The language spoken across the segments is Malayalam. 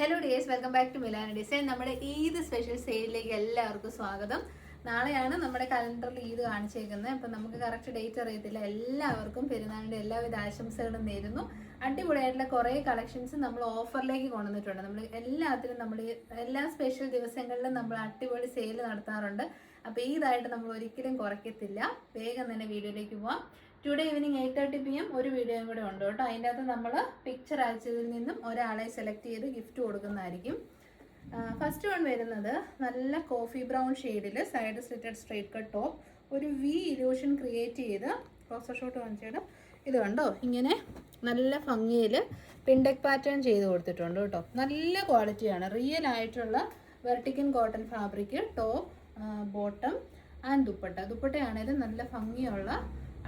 Hello dears, welcome back to Milana design. നമ്മുടെ ഈദ് സ്പെഷ്യൽ സെയിലിലേക്ക് എല്ലാവർക്കും സ്വാഗതം. നാളെയാണ് നമ്മുടെ കലണ്ടറിൽ ഈദ് കാണിച്ചേക്കുന്നത്. അപ്പം നമുക്ക് കറക്റ്റ് ഡേറ്റ് അറിയത്തില്ല. എല്ലാവർക്കും പെരുന്നാളിൻ്റെ എല്ലാവിധ ആശംസകളും നേരുന്നു. അടിപൊളിയായിട്ടുള്ള കുറേ കളക്ഷൻസ് നമ്മൾ ഓഫറിലേക്ക് കൊണ്ടുവന്നിട്ടുണ്ട്. നമ്മൾ എല്ലാത്തിനും എല്ലാ സ്പെഷ്യൽ ദിവസങ്ങളിലും നമ്മൾ അടിപൊളി സെയിൽ നടത്താറുണ്ട്. അപ്പോൾ ഈദായിട്ട് നമ്മൾ ഒരിക്കലും കുറയ്ക്കത്തില്ല. വേഗം തന്നെ വീഡിയോയിലേക്ക് പോവാം. ടുഡേ ഈവനിങ് 8:30 PM ഒരു വീഡിയോയും കൂടെ ഉണ്ട് കേട്ടോ. അതിൻ്റെ അകത്ത് നമ്മൾ പിക്ചർ അയച്ചതിൽ നിന്നും ഒരാളെ സെലക്ട് ചെയ്ത് ഗിഫ്റ്റ് കൊടുക്കുന്നതായിരിക്കും. ഫസ്റ്റ് വൺ വരുന്നത് നല്ല കോഫി ബ്രൗൺ ഷെയ്ഡിൽ side slitted straight cut top, ഒരു വി ഇലൂഷൻ ക്രിയേറ്റ് ചെയ്ത് ക്ലോസർ ഷോട്ട് കാണിച്ചിട്ട് ഇത് കണ്ടോ, ഇങ്ങനെ നല്ല ഭംഗിയിൽ പിൻഡെക് പാറ്റേൺ ചെയ്ത് കൊടുത്തിട്ടുണ്ട് കേട്ടോ. നല്ല ക്വാളിറ്റിയാണ്, റിയൽ ആയിട്ടുള്ള വെർട്ടിക്കൻ cotton fabric, top, bottom and ദുപ്പട്ടയാണേലും നല്ല ഭംഗിയുള്ള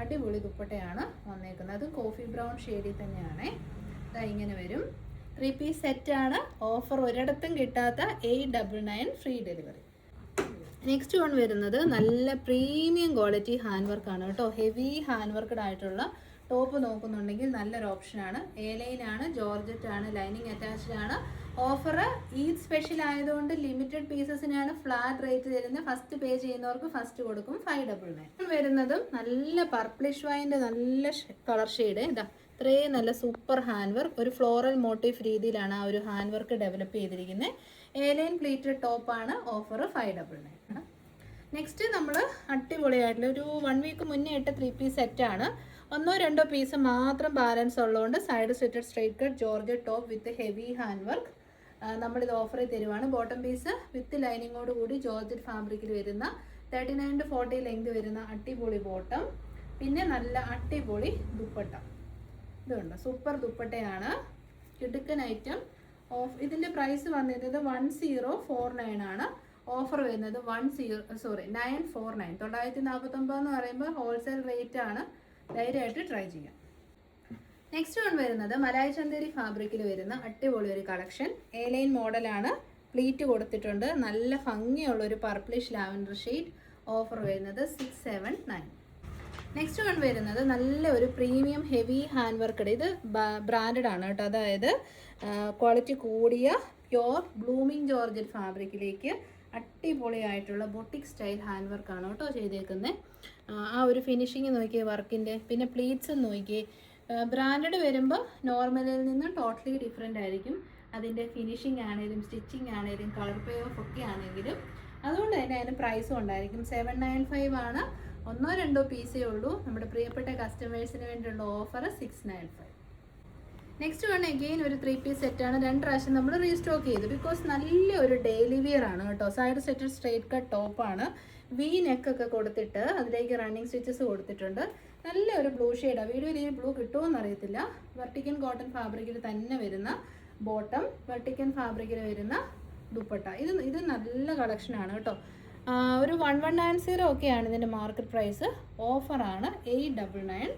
അടിപൊളി ദുപ്പട്ടയാണ് വന്നേക്കുന്നത്. അത് കോഫി ബ്രൗൺ ഷെയ്ഡിൽ തന്നെയാണ്. ഇങ്ങനെ വരും. 3 പീസ് സെറ്റാണ്. ഓഫർ ഒരിടത്തും കിട്ടാത്ത 899 ഫ്രീ ഡെലിവറി. നെക്സ്റ്റ് വൺ വരുന്നത് നല്ല പ്രീമിയം ക്വാളിറ്റി ഹാൻഡ് വർക്കാണ് കേട്ടോ. ഹെവി ഹാൻഡ് വർക്കഡ് ആയിട്ടുള്ള ടോപ്പ് നോക്കുന്നുണ്ടെങ്കിൽ നല്ലൊരു ഓപ്ഷനാണ്. ലൈനാണ്, ജോർജറ്റ് ആണ്, ലൈനിങ് അറ്റാച്ച്ഡ് ആണ്. ഓഫർ ഈദ് സ്പെഷ്യൽ ആയതുകൊണ്ട് ലിമിറ്റഡ് പീസസിനാണ് ഫ്ലാറ്റ് റേറ്റ് തരുന്നത്. ഫസ്റ്റ് പേ ചെയ്യുന്നവർക്ക് ഫസ്റ്റ് കൊടുക്കും 599. വരുന്നതും നല്ല പർപ്പിളിഷ് വൈൻ്റെ നല്ല കളർ ഷെയ്ഡ്. ഇതാ ഇത്രയും നല്ല സൂപ്പർ ഹാൻഡ് വർക്ക്, ഒരു ഫ്ലോറൽ മോട്ടീഫ് രീതിയിലാണ് ആ ഒരു ഹാൻഡ് വർക്ക് ഡെവലപ്പ് ചെയ്തിരിക്കുന്നത്. ലൈൻ പ്ലീറ്റഡ് ടോപ്പാണ്. ഓഫർ 599 ആണ്. നെക്സ്റ്റ് നമ്മൾ അടിപൊളിയായിട്ടുള്ള ഒരു 1 വീക്ക് മുന്നേ ഇട്ട 3 പീസ് സെറ്റാണ്. 1-2 പീസ് മാത്രം ബാലൻസ് ഉള്ളതുകൊണ്ട് side slitted straight cut georgette top വിത്ത് ഹെവി ഹാൻഡ് വർക്ക് നമ്മളിത് ഓഫറിൽ തരുവാണ്. ബോട്ടം പീസ് വിത്ത് ലൈനിങ്ങോട് കൂടി ജോർജറ്റ് ഫാബ്രിക്കിൽ വരുന്ന 39 to 40 ലെങ്ത് വരുന്ന അടിപൊളി ബോട്ടം, പിന്നെ നല്ല അടിപൊളി ദുപ്പട്ട. ഇതുണ്ട്, സൂപ്പർ ദുപ്പട്ടയാണ്, കിടുക്കൻ ഐറ്റം. ഇതിൻ്റെ പ്രൈസ് വന്നിരുന്നത് 1049 ആണ്. ഓഫർ വരുന്നത് 949. 949 എന്ന് പറയുമ്പോൾ ഹോൾസെയിൽ റേറ്റ് ആണ്. ധൈര്യമായിട്ട് ട്രൈ ചെയ്യാം. നെക്സ്റ്റ് വൺ വരുന്നത് മലായ് ചന്തേരി ഫാബ്രിക്കിൽ വരുന്ന അടിപൊളി ഒരു കളക്ഷൻ. ലൈൻ മോഡലാണ്, പ്ലീറ്റ് കൊടുത്തിട്ടുണ്ട്. നല്ല ഭംഗിയുള്ള ഒരു പർപ്പിളിഷ് ലാവൻഡർ ഷെയ്ഡ്. ഓഫർ വരുന്നത് 679. നെക്സ്റ്റ് വൺ വരുന്നത് നല്ല ഒരു പ്രീമിയം ഹെവി ഹാൻഡ് വർക്കഡ്. ഇത് ബ്രാൻഡഡ് ആണ് കേട്ടോ. അതായത് ക്വാളിറ്റി കൂടിയ പ്യോർ ബ്ലൂമിങ് ജോർജറ്റ് ഫാബ്രിക്കിലേക്ക് അടിപൊളിയായിട്ടുള്ള ബൊട്ടിക് സ്റ്റൈൽ ഹാൻഡ് വർക്കാണ് കേട്ടോ ചെയ്തേക്കുന്നത്. ആ ഒരു ഫിനിഷിങ് നോക്കിയേ വർക്കിൻ്റെ. പിന്നെ പ്ലീറ്റ്സ് നോക്കിയേ. ബ്രാൻഡഡ് വരുമ്പോൾ നോർമലിൽ നിന്ന് ടോട്ടലി ഡിഫറെൻ്റ് ആയിരിക്കും. അതിൻ്റെ ഫിനിഷിംഗ് ആണെങ്കിലും സ്റ്റിച്ചിങ് ആണെങ്കിലും കളർ പേ ഓഫ് ഒക്കെ ആണെങ്കിലും. അതുകൊണ്ട് തന്നെ അതിന് പ്രൈസും ഉണ്ടായിരിക്കും. 795 ആണ്. 1-2 പീസേ ഉള്ളൂ. നമ്മുടെ പ്രിയപ്പെട്ട കസ്റ്റമേഴ്സിന് വേണ്ടിയുള്ള ഓഫർ 695. നെക്സ്റ്റ് വൺ അഗെയിൻ ഒരു 3 പീസ് സെറ്റാണ്. 2 പ്രാവശ്യം നമ്മൾ റീസ്റ്റോക്ക് ചെയ്തു. ബിക്കോസ് നല്ല ഒരു ഡെയിലി വിയർ ആണ് കേട്ടോ. സൈഡ് സെറ്റ് സ്ട്രൈറ്റ് കട്ട് ടോപ്പാണ്. വി നെക്കൊക്കെ കൊടുത്തിട്ട് അതിലേക്ക് റണ്ണിങ് സ്റ്റിച്ചസ് കൊടുത്തിട്ടുണ്ട്. നല്ല ഒരു ബ്ലൂ ഷെയ്ഡാണ്. വീഡിയോയിൽ ഈ ബ്ലൂ കിട്ടുമോയെന്ന് അറിയത്തില്ല. വെർട്ടിക്കൻ കോട്ടൺ ഫാബ്രിക്കിൽ തന്നെ വരുന്ന ബോട്ടം, വെർട്ടിക്കൻ ഫാബ്രിക്കിൽ വരുന്ന ദുപ്പട്ട. ഇത് നല്ല കളക്ഷനാണ് കേട്ടോ. ഒരു 1190 ഒക്കെയാണ് ഇതിൻ്റെ മാർക്കറ്റ് പ്രൈസ്. ഓഫറാണ് 899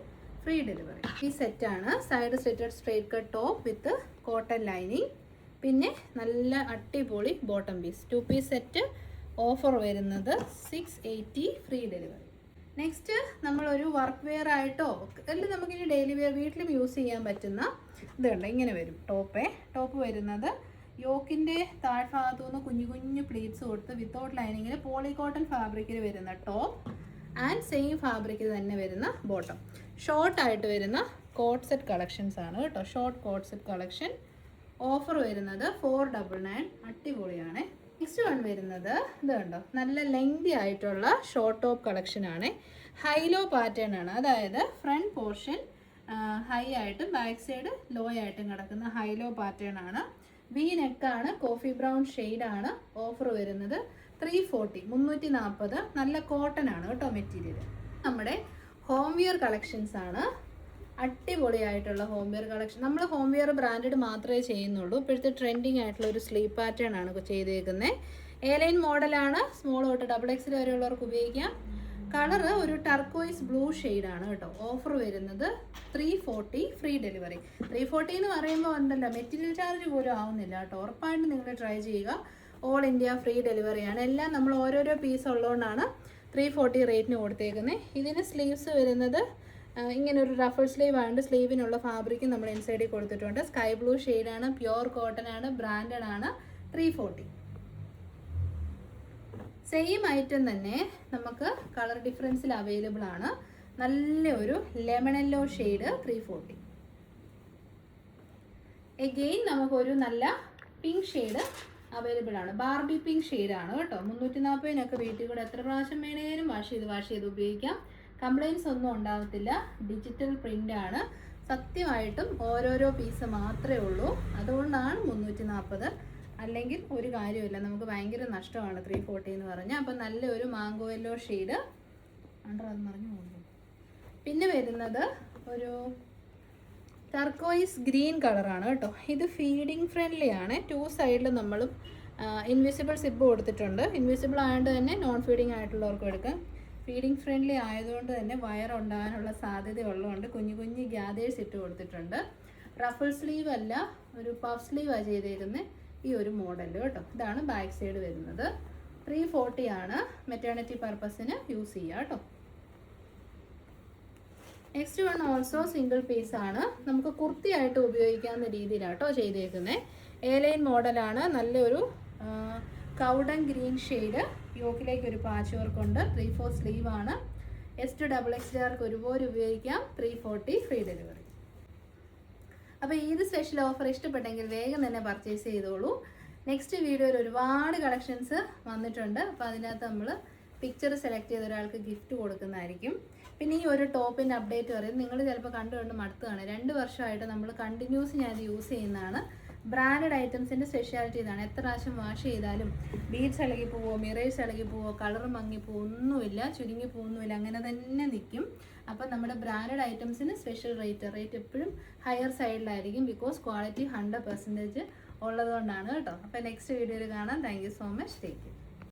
ഫ്രീ ഡെലിവറി. ഈ സെറ്റാണ്. സൈഡ് സെറ്റഡ് straight cut top with cotton lining, പിന്നെ നല്ല അടിപൊളി bottom piece. 2 piece set. Offer വരുന്നത് 680 ഫ്രീ ഡെലിവറി. നെക്സ്റ്റ് നമ്മളൊരു വർക്ക് വെയർ ആയിട്ടോ അല്ലെങ്കിൽ നമുക്കിനി ഡെയിലി വെയർ വീട്ടിലും യൂസ് ചെയ്യാൻ പറ്റുന്ന ഇത് കണ്ടോ, ഇങ്ങനെ വരും ടോപ്പ് വരുന്നത് യോക്കിൻ്റെ താഴ്ഭാഗത്തു നിന്ന് കുഞ്ഞു കുഞ്ഞു പ്ലീറ്റ്സ് കൊടുത്ത് വിത്തൗട്ട് ലൈനിങ്ങിൽ പോളി കോട്ടൺ ഫാബ്രിക്കിൽ വരുന്ന ടോപ്പ് ആൻഡ് സെയിം ഫാബ്രിക്കിൽ തന്നെ വരുന്ന ബോട്ടം. ഷോർട്ടായിട്ട് വരുന്ന കോട്ട് സെറ്റ് കളക്ഷൻസ് ആണ് കേട്ടോ. Short coat set collection. Offer വരുന്നത് 499. അടിപൊളിയാണ്. നെക്സ്റ്റ് വൺ വരുന്നത് ഇത് കണ്ടോ, നല്ല ലെങ്തി ആയിട്ടുള്ള ഷോർട്ട് ടോപ്പ് കളക്ഷനാണ്. ഹൈലോ പാറ്റേൺ ആണ്. അതായത് ഫ്രണ്ട് പോർഷൻ ഹൈ ആയിട്ടും ബാക്ക് സൈഡ് ലോ ആയിട്ടും കിടക്കുന്ന ഹൈലോ പാറ്റേൺ ആണ്. വി നെക്കാണ്, കോഫി ബ്രൗൺ ഷെയ്ഡാണ്. ഓഫർ വരുന്നത് 340. നല്ല കോട്ടൺ ആണ് കേട്ടോ മെറ്റീരിയൽ. നമ്മുടെ ഹോം വിയർ കളക്ഷൻസ് ആണ്. അടിപൊളിയായിട്ടുള്ള ഹോം വെയർ കളക്ഷൻ. നമ്മൾ ഹോം വെയർ ബ്രാൻഡഡ് മാത്രമേ ചെയ്യുന്നുള്ളൂ. ഇപ്പോഴത്തെ ട്രെൻഡിങ് ആയിട്ടുള്ള ഒരു സ്ലീവ് പാറ്റേൺ ആണ് ചെയ്തേക്കുന്നത്. ലൈൻ മോഡലാണ്. സ്മോൾ തൊട്ട് XXL വരെയുള്ളവർക്ക് ഉപയോഗിക്കാം. കളറ് ഒരു ടർക്കോയിസ് ബ്ലൂ ഷെയ്ഡാണ് കേട്ടോ. ഓഫർ വരുന്നത് 340 ഫ്രീ ഡെലിവറി. 340 എന്ന് പറയുമ്പോൾ ഉണ്ടല്ലോ, മെറ്റീരിയൽ ചാർജ് പോലും ആവുന്നില്ല കേട്ടോ. ഉറപ്പായിട്ടും നിങ്ങൾ ട്രൈ ചെയ്യുക. ഓൾ ഇന്ത്യ ഫ്രീ ഡെലിവറിയാണ്. എല്ലാം നമ്മൾ ഓരോരോ പീസ് ഉള്ളതുകൊണ്ടാണ് 340 റേറ്റിന് കൊടുത്തേക്കുന്നത്. ഇതിന് സ്ലീവ്സ് വരുന്നത് ഇങ്ങനെ ഒരു റഫിൾ സ്ലീവ് ആയതുകൊണ്ട് സ്ലീവിനുള്ള ഫാബ്രിക് നമ്മൾ ഇൻസൈഡിൽ കൊടുത്തിട്ടുണ്ട്. സ്കൈ ബ്ലൂ ഷെയ്ഡാണ്, പ്യുവർ കോട്ടൺ ആണ്, ബ്രാൻഡഡ് ആണ്. 340. സെയിം ഐറ്റം തന്നെ നമുക്ക് കളർ ഡിഫറൻസിൽ അവൈലബിൾ ആണ്. നല്ലൊരു ലെമൺ യെല്ലോ ഷെയ്ഡ് 340. എഗെയിൻ നമുക്കൊരു നല്ല പിങ്ക് ഷെയ്ഡ് അവൈലബിൾ ആണ്. ബാർബി പിങ്ക് ഷെയ്ഡാണ് കേട്ടോ. 340 വീട്ടിൽ കൂടെ എത്ര പ്രാവശ്യം വേണേലും വാഷ് ചെയ്ത് ഉപയോഗിക്കാം. കംപ്ലൈൻറ്റ്സ് ഒന്നും ഉണ്ടാകത്തില്ല. ഡിജിറ്റൽ പ്രിൻ്റ് ആണ്. സത്യമായിട്ടും ഓരോരോ പീസ് മാത്രമേ ഉള്ളൂ. അതുകൊണ്ടാണ് 340. അല്ലെങ്കിൽ ഒരു കാര്യമില്ല, നമുക്ക് ഭയങ്കര നഷ്ടമാണ് 340 എന്ന് പറഞ്ഞാൽ. അപ്പം നല്ലൊരു മാംഗോ യെല്ലോ ഷെയ്ഡ് അണ്ടർ അത് പറഞ്ഞു പോകുന്നു. പിന്നെ വരുന്നത് ഒരു ടർക്കോയിസ് ഗ്രീൻ കളറാണ് കേട്ടോ. ഇത് ഫീഡിങ് ഫ്രണ്ട്ലി ആണ്. 2 സൈഡിൽ നമ്മളും ഇൻവിസിബിൾ സിബ് കൊടുത്തിട്ടുണ്ട്. ഇൻവിസിബിൾ ആയതുകൊണ്ട് തന്നെ നോൺ ഫീഡിങ് ആയിട്ടുള്ളവർക്കും എടുക്കാം. ഫീഡിങ് ഫ്രണ്ട്ലി ആയതുകൊണ്ട് തന്നെ വയറുണ്ടാകാനുള്ള സാധ്യത ഉള്ളതുകൊണ്ട് കുഞ്ഞു ഗ്യാദേഴ്സ് ഇട്ട് കൊടുത്തിട്ടുണ്ട്. റഫിൾ സ്ലീവ് അല്ല, ഒരു പഫ് സ്ലീവാണ് ചെയ്തിരുന്നത് ഈ ഒരു മോഡൽ കേട്ടോ. ഇതാണ് ബാക്ക് സൈഡ് വരുന്നത്. 340 ആണ്. മെറ്റേണിറ്റി പർപ്പസിന് യൂസ് ചെയ്യുക കേട്ടോ. Next one also single piece ആണ്. നമുക്ക് കുർത്തിയായിട്ട് ഉപയോഗിക്കാവുന്ന രീതിയിലാട്ടോ ചെയ്തേക്കുന്നത്. എ-ലൈൻ മോഡലാണ്. നല്ലൊരു കൗഡൻ ഗ്രീൻ ഷെയ്ഡ്. യോക്കിലേക്ക് ഒരു പാച്ച് വർക്ക് ഉണ്ട്. 3/4 സ്ലീവ് ആണ്. S to XXL ഒരുപോലെ ഉപയോഗിക്കാം. 340 ഫ്രീ ഡെലിവറി. അപ്പോൾ ഇത് സ്പെഷ്യൽ ഓഫർ ഇഷ്ടപ്പെട്ടെങ്കിൽ വേഗം തന്നെ പർച്ചേസ് ചെയ്തോളൂ. നെക്സ്റ്റ് വീഡിയോയിൽ ഒരുപാട് കളക്ഷൻസ് വന്നിട്ടുണ്ട്. അപ്പോൾ അതിനകത്ത് നമ്മൾ പിക്ചർ സെലക്ട് ചെയ്ത ഒരാൾക്ക് ഗിഫ്റ്റ് കൊടുക്കുന്നതായിരിക്കും. പിന്നെ ഈ ഒരു ടോപ്പിൻ്റെ അപ്ഡേറ്റ് പറയും. നിങ്ങൾ ചിലപ്പോൾ കണ്ട് മടുത്തതാണ്. 2 വർഷമായിട്ട് നമ്മൾ കണ്ടിന്യൂസ് ഞാനത് യൂസ് ചെയ്യുന്നതാണ്. ബ്രാൻഡഡ് ഐറ്റംസിൻ്റെ സ്പെഷ്യാലിറ്റി ഇതാണ്. എത്ര പ്രാവശ്യം വാഷ് ചെയ്താലും ബീഡ്സ് ഇളകി പോവോ, മിറേഴ്സ് ഇളകി പോവോ, കളർ മങ്ങിപ്പോവോ ഒന്നുമില്ല, ചുരുങ്ങി പോകുന്നുമില്ല, അങ്ങനെ തന്നെ നിൽക്കും. അപ്പം നമ്മുടെ ബ്രാൻഡഡ് ഐറ്റംസിന് സ്പെഷ്യൽ റേറ്റ് എപ്പോഴും ഹയർ സൈഡിലായിരിക്കും. ബിക്കോസ് ക്വാളിറ്റി 100% ഉള്ളതുകൊണ്ടാണ് കേട്ടോ. അപ്പോൾ നെക്സ്റ്റ് വീഡിയോയിൽ കാണാം. Thank you so much. Take care.